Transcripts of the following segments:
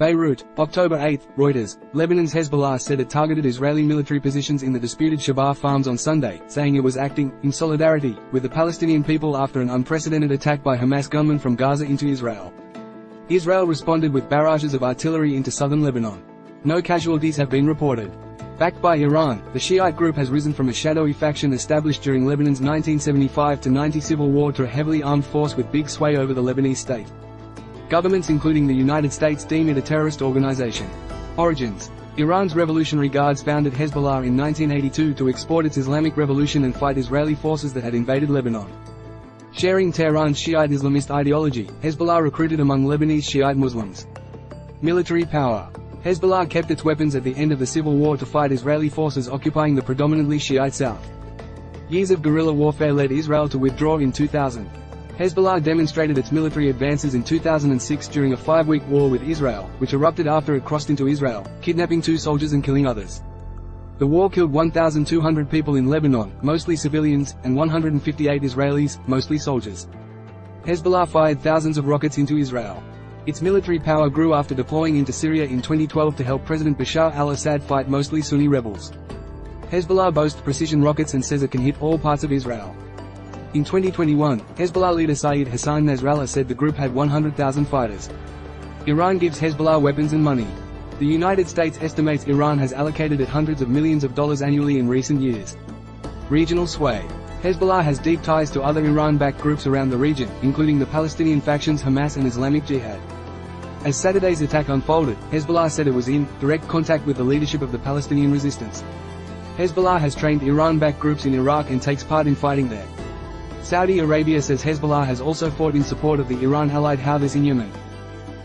Beirut, October 8, Reuters. Lebanon's Hezbollah said it targeted Israeli military positions in the disputed Shabaa farms on Sunday, saying it was acting in solidarity with the Palestinian people after an unprecedented attack by Hamas gunmen from Gaza into Israel. Israel responded with barrages of artillery into southern Lebanon. No casualties have been reported. Backed by Iran, the Shiite group has risen from a shadowy faction established during Lebanon's 1975–90 civil war to a heavily armed force with big sway over the Lebanese state. Governments including the United States deem it a terrorist organization. Origins: Iran's Revolutionary Guards founded Hezbollah in 1982 to export its Islamic revolution and fight Israeli forces that had invaded Lebanon. Sharing Tehran's Shiite Islamist ideology, Hezbollah recruited among Lebanese Shiite Muslims. Military power: Hezbollah kept its weapons at the end of the civil war to fight Israeli forces occupying the predominantly Shiite south. Years of guerrilla warfare led Israel to withdraw in 2000. Hezbollah demonstrated its military advances in 2006 during a 5-week war with Israel, which erupted after it crossed into Israel, kidnapping 2 soldiers and killing others. The war killed 1,200 people in Lebanon, mostly civilians, and 158 Israelis, mostly soldiers. Hezbollah fired thousands of rockets into Israel. Its military power grew after deploying into Syria in 2012 to help President Bashar al-Assad fight mostly Sunni rebels. Hezbollah boasts precision rockets and says it can hit all parts of Israel. In 2021, Hezbollah leader Saeed Hassan Nasrallah said the group had 100,000 fighters. Iran gives Hezbollah weapons and money. The United States estimates Iran has allocated it hundreds of millions of dollars annually in recent years. Regional sway: Hezbollah has deep ties to other Iran-backed groups around the region, including the Palestinian factions Hamas and Islamic Jihad. As Saturday's attack unfolded, Hezbollah said it was in direct contact with the leadership of the Palestinian resistance. Hezbollah has trained Iran-backed groups in Iraq and takes part in fighting there. Saudi Arabia says Hezbollah has also fought in support of the Iran-allied Houthis in Yemen.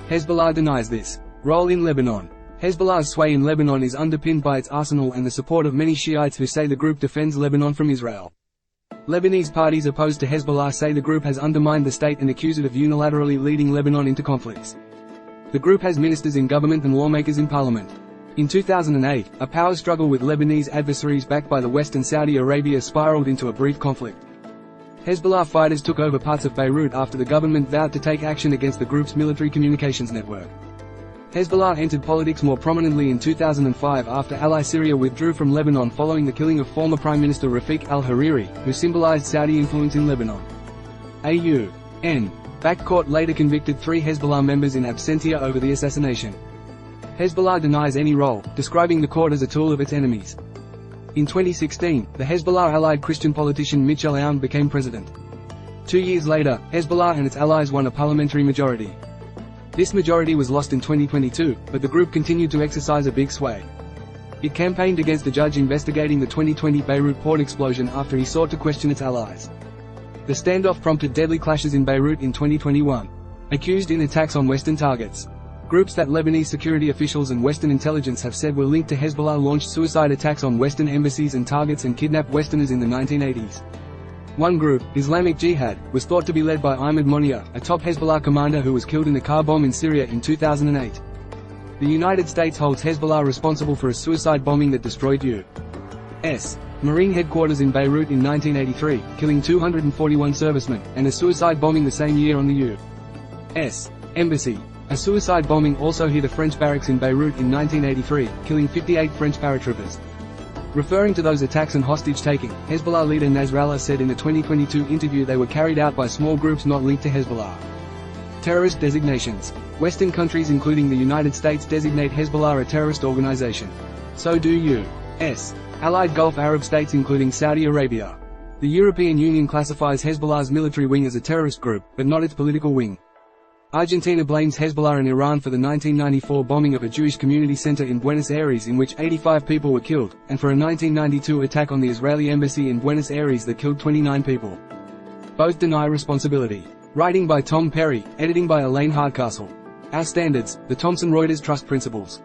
Hezbollah denies this. Role in Lebanon: Hezbollah's sway in Lebanon is underpinned by its arsenal and the support of many Shiites who say the group defends Lebanon from Israel. Lebanese parties opposed to Hezbollah say the group has undermined the state and accuse it of unilaterally leading Lebanon into conflicts. The group has ministers in government and lawmakers in parliament. In 2008, a power struggle with Lebanese adversaries backed by the West and Saudi Arabia spiraled into a brief conflict. Hezbollah fighters took over parts of Beirut after the government vowed to take action against the group's military communications network. Hezbollah entered politics more prominently in 2005 after ally Syria withdrew from Lebanon following the killing of former Prime Minister Rafiq al-Hariri, who symbolized Saudi influence in Lebanon. AUN. Court later convicted 3 Hezbollah members in absentia over the assassination. Hezbollah denies any role, describing the court as a tool of its enemies. In 2016, the Hezbollah-allied Christian politician Michel Aoun became president. 2 years later, Hezbollah and its allies won a parliamentary majority. This majority was lost in 2022, but the group continued to exercise a big sway. It campaigned against a judge investigating the 2020 Beirut port explosion after he sought to question its allies. The standoff prompted deadly clashes in Beirut in 2021. Accused in attacks on Western targets. Groups that Lebanese security officials and Western intelligence have said were linked to Hezbollah launched suicide attacks on Western embassies and targets and kidnapped Westerners in the 1980s. One group, Islamic Jihad, was thought to be led by Ahmed Monia, a top Hezbollah commander who was killed in a car bomb in Syria in 2008. The United States holds Hezbollah responsible for a suicide bombing that destroyed U.S. Marine headquarters in Beirut in 1983, killing 241 servicemen, and a suicide bombing the same year on the U.S. Embassy. A suicide bombing also hit a French barracks in Beirut in 1983, killing 58 French paratroopers. Referring to those attacks and hostage-taking, Hezbollah leader Nasrallah said in a 2022 interview they were carried out by small groups not linked to Hezbollah. Terrorist designations. Western countries including the United States designate Hezbollah a terrorist organization. So do U.S. allied Gulf Arab states including Saudi Arabia. The European Union classifies Hezbollah's military wing as a terrorist group, but not its political wing. Argentina blames Hezbollah and Iran for the 1994 bombing of a Jewish community center in Buenos Aires in which 85 people were killed, and for a 1992 attack on the Israeli embassy in Buenos Aires that killed 29 people. Both deny responsibility. Writing by Tom Perry, editing by Elaine Hardcastle. Our Standards, the Thomson Reuters Trust Principles.